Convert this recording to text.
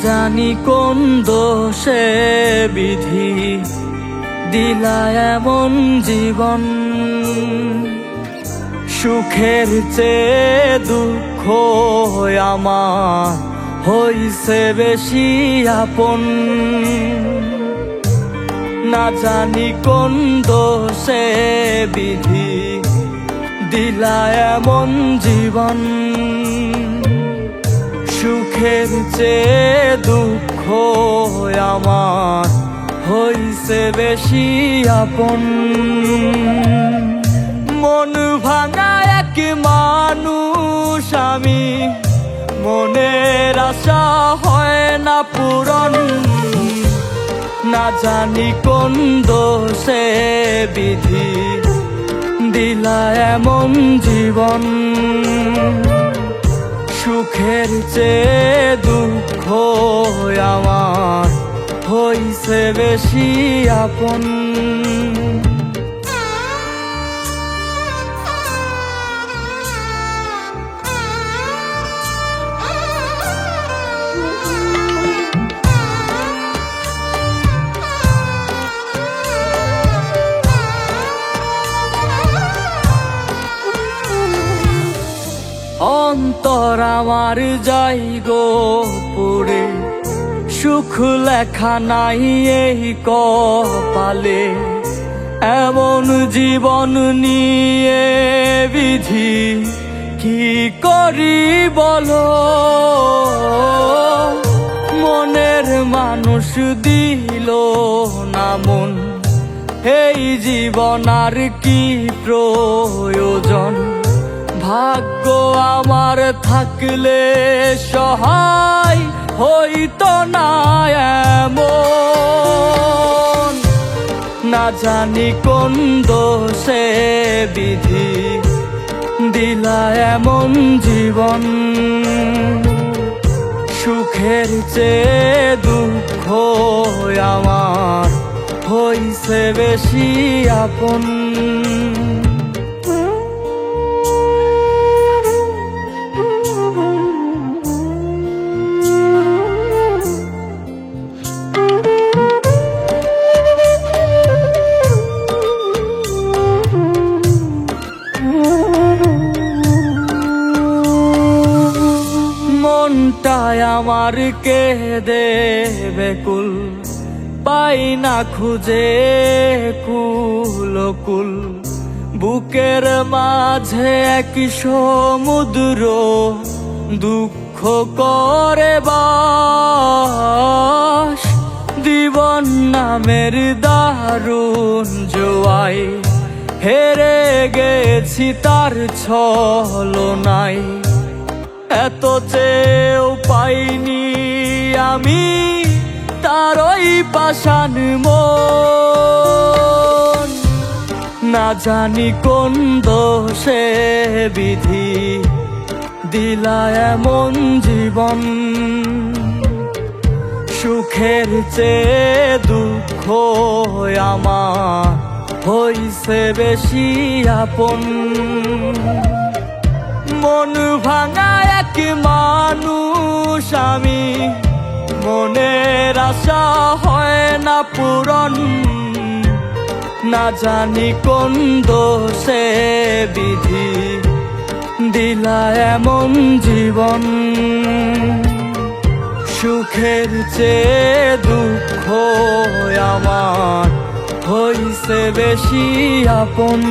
জানি কোন দোষে বিধি দিলা এমন জীবন, সুখের চেয়ে দুঃখ আমার হইছে বেশি আপন। না জানি কোন দোষে বিধি দিলা এমন জীবন, সুখের চেয়ে দুঃখ আমার হইছে বেশি আপন। মন ভাঙা এক মানুষ আমি, মনের আশা হয় না পূরণ। না জানি কোন দোষে বিধি দিলা এমন জীবন, সুখের চেয়ে দুঃখ আমার হইছে বেশি আপন। অন্তর আমার যাই গো পুরে, সুখ লেখা নাই এই কপালে। এমন জীবন নিয়ে বিধি কি করি বলো, মনের মানুষ দিল না মন, এই জীবন আর কি প্রয়োজন। ভাগ্য আমার থাকলে সহায় হইতো না এমন। না জানি কোন দোষে বিধি দিলা এমন জীবন, সুখের চেয়ে দুঃখ আমার হইছে বেশি আপন। মনটায় আমার কেঁদে বেকুল, পাই না খুঁজে কুল। বুকের মাঝে এক সমুদ্র দুঃখ করে বাস। জীবন নামের দারুণ জোয়াই হেরে গেছি তার ছলনায়। এত চেয়েও পাইনি আমি তার ওই পাষাণ মন। না জানি কোন দোষে বিধি দিলা এমন জীবন, সুখের চেয়ে দুঃখ আমার হইছে বেশি আপন। মন ভাঙা এক মানুষ আমি, মনের আশা হয় না পূরণ। না জানি কোন দোষে বিধি দিলা এমন জীবন, সুখের চেয়ে দুঃখ আমার হইছে বেশি আপন।